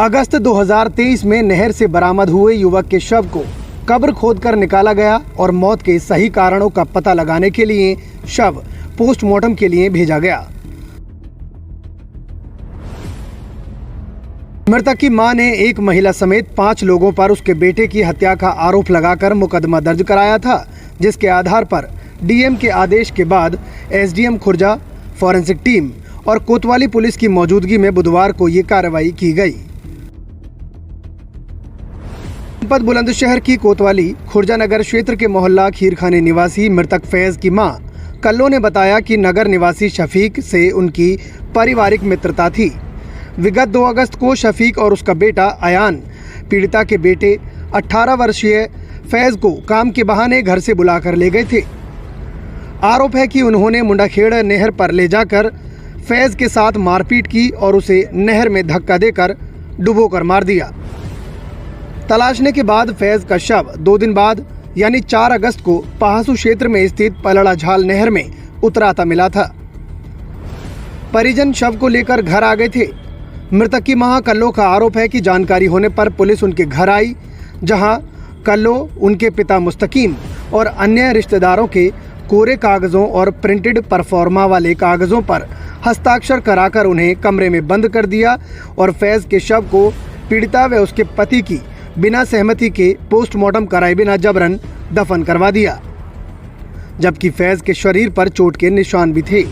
अगस्त 2023 में नहर से बरामद हुए युवक के शव को कब्र खोदकर निकाला गया और मौत के सही कारणों का पता लगाने के लिए शव पोस्टमार्टम के लिए भेजा गया। मृतक की मां ने एक महिला समेत 5 लोगों पर उसके बेटे की हत्या का आरोप लगाकर मुकदमा दर्ज कराया था, जिसके आधार पर डीएम के आदेश के बाद एसडीएम खुर्जा, फॉरेंसिक टीम और कोतवाली पुलिस की मौजूदगी में बुधवार को ये कार्रवाई की गई। जनपद बुलंदशहर की कोतवाली खुर्जा नगर क्षेत्र के मोहल्ला खीरखाने निवासी मृतक फैज की मां कल्लो ने बताया कि नगर निवासी शफीक से उनकी पारिवारिक मित्रता थी। विगत 2 अगस्त को शफीक और उसका बेटा अयान पीड़िता के बेटे 18 वर्षीय फैज को काम के बहाने घर से बुलाकर ले गए थे। आरोप है कि उन्होंने मुंडाखेड़ नहर पर ले जाकर फैज के साथ मारपीट की और उसे नहर में धक्का देकर डुबोकर मार दिया। तलाशने के बाद फैज का शव 2 दिन बाद यानी 4 अगस्त को पहासू क्षेत्र में स्थित पलड़ा झाल नहर में उतराता मिला था। परिजन शव को लेकर घर आ गए थे। मृतक की मां कल्लो का आरोप है कि जानकारी होने पर पुलिस उनके घर आई, जहां कल्लो उनके पिता मुस्तकीम और अन्य रिश्तेदारों के कोरे कागजों और प्रिंटेड परफॉर्मा वाले कागजों पर हस्ताक्षर कराकर उन्हें कमरे में बंद कर दिया और फैज के शव को पीड़िता व उसके पति की बिना सहमति के पोस्टमार्टम कराए बिना जबरन दफन करवा दिया, जबकि फैज के शरीर पर चोट के निशान भी थे।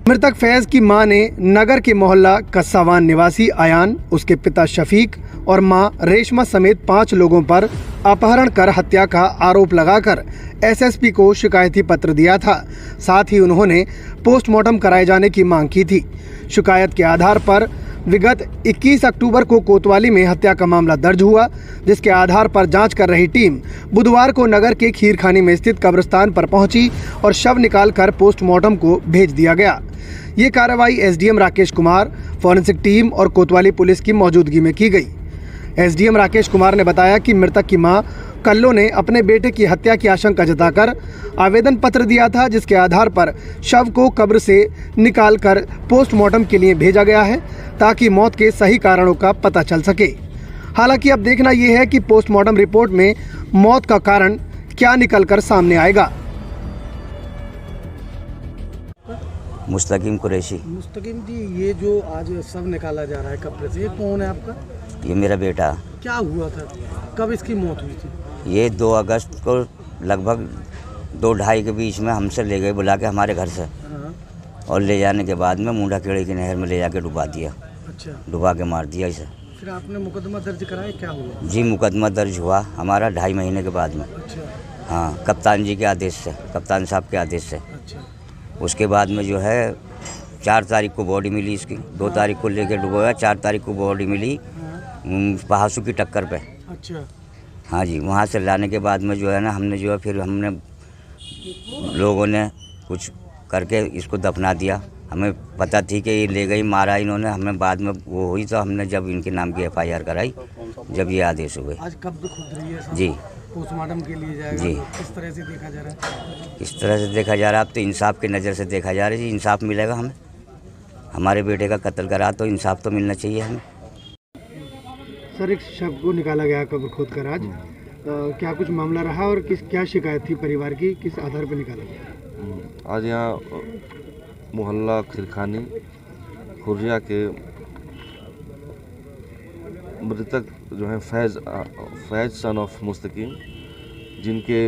मृतक फैज की मां ने नगर के मोहल्ला कस्सावान निवासी अयान, उसके पिता शफीक और मां रेशमा समेत 5 लोगों पर अपहरण कर हत्या का आरोप लगाकर एसएसपी को शिकायती पत्र दिया था। साथ ही उन्होंने पोस्टमार्टम कराए जाने की मांग की थी। शिकायत के आधार पर विगत 21 अक्टूबर को कोतवाली में हत्या का मामला दर्ज हुआ, जिसके आधार पर जांच कर रही टीम बुधवार को नगर के खीरखाने में स्थित कब्रिस्तान पर पहुंची और शव निकालकर पोस्टमार्टम को भेज दिया गया। ये कार्रवाई SDM Rakesh Kumar, forensic team और कोतवाली पुलिस की मौजूदगी में की गई। एसडीएम राकेश कुमार ने बताया कि मृतक की मां कल्लो ने अपने बेटे की हत्या की आशंका जताकर आवेदन पत्र दिया था, जिसके आधार पर शव को कब्र से निकालकर पोस्टमार्टम के लिए भेजा गया है ताकि मौत के सही कारणों का पता चल सके। हालांकि अब देखना यह है कि पोस्टमार्टम रिपोर्ट में मौत का कारण क्या निकलकर सामने आएगा। मुस्तकीम कुरैशी। मुस्तकीम जी, ये जो आज शव निकाला जा रहा है कब्र से, ये कौन है आपका? ये मेरा बेटा। क्या हुआ था, कब इसकी मौत हुई थी? ये 2 अगस्त को लगभग 2-2:30 के बीच में हमसे ले गए बुला के हमारे घर से, और ले जाने के बाद में मुंडाखेड़ी की नहर में ले जाके डुबा दिया। अच्छा। डुबा के मार दिया इसे। फिर आपने मुकदमा दर्ज कराया, क्या हुआ? जी, मुकदमा दर्ज हुआ हमारा 2.5 महीने के बाद में। अच्छा। हाँ, कप्तान जी के आदेश से, कप्तान साहब के आदेश से। अच्छा। उसके बाद में जो है 4 तारीख को बॉडी मिली इसकी। 2 तारीख को लेके डुबोया, 4 तारीख को बॉडी मिली पहासू की टक्कर पे। अच्छा। हाँ जी, वहाँ से लाने के बाद में जो है ना, हमने जो है फिर हमने लोगों ने कुछ करके इसको दफना दिया। हमें पता थी कि ये ले गई, मारा इन्होंने। हमें बाद में वो हुई तो हमने जब इनके नाम की FIR कराई, जब ये आदेश हुए। आज कब्र खुद रही है जी, पोस्टमार्टम के लिए जाएगा। जी। तो किस तरह से देखा जा रहा है? इस तरह से देखा जा रहा है, अब तो इंसाफ की नज़र से देखा जा रहा है जी। इंसाफ मिलेगा हमें। हमारे बेटे का कत्ल करा तो इंसाफ तो मिलना चाहिए हमें। सर, एक शव को निकाला गया कब्र खोद कर आज, क्या कुछ मामला रहा और क्या शिकायत थी परिवार की, किस आधार पर निकाला गया? आज यहाँ मोहल्ला खिरखानी खुर्जा के मृतक जो है फैज सन ऑफ मुस्तकीम, जिनके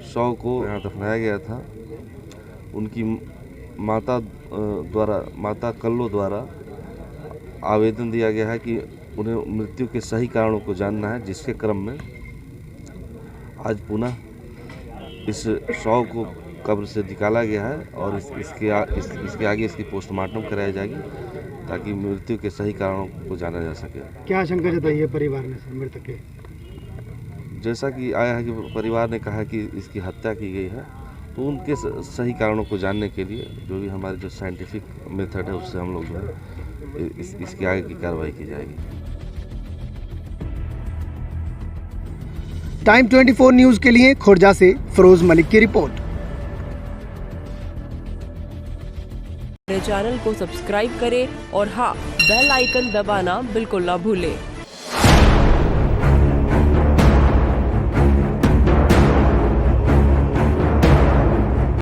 शव को यहाँ दफनाया गया था, उनकी माता कल्लो द्वारा आवेदन दिया गया है कि उन्हें मृत्यु के सही कारणों को जानना है, जिसके क्रम में आज पुनः इस शव को कब्र से निकाला गया है और इसके आगे इसकी पोस्टमार्टम कराई जाएगी ताकि मृत्यु के सही कारणों को जाना जा सके। क्या आशंका जताई है परिवार ने सर मृतक के? जैसा कि आया है कि परिवार ने कहा कि इसकी हत्या की गई है, तो उनके सही कारणों को जानने के लिए जो भी हमारे जो साइंटिफिक मेथड है उससे हम लोग जो है इसके आगे की कार्रवाई की जाएगी। टाइम 24 न्यूज के लिए खुर्जा से फिरोज मलिक की रिपोर्ट। मेरे चैनल को सब्सक्राइब करें और हाँ, बेल आइकन दबाना बिल्कुल ना भूलें।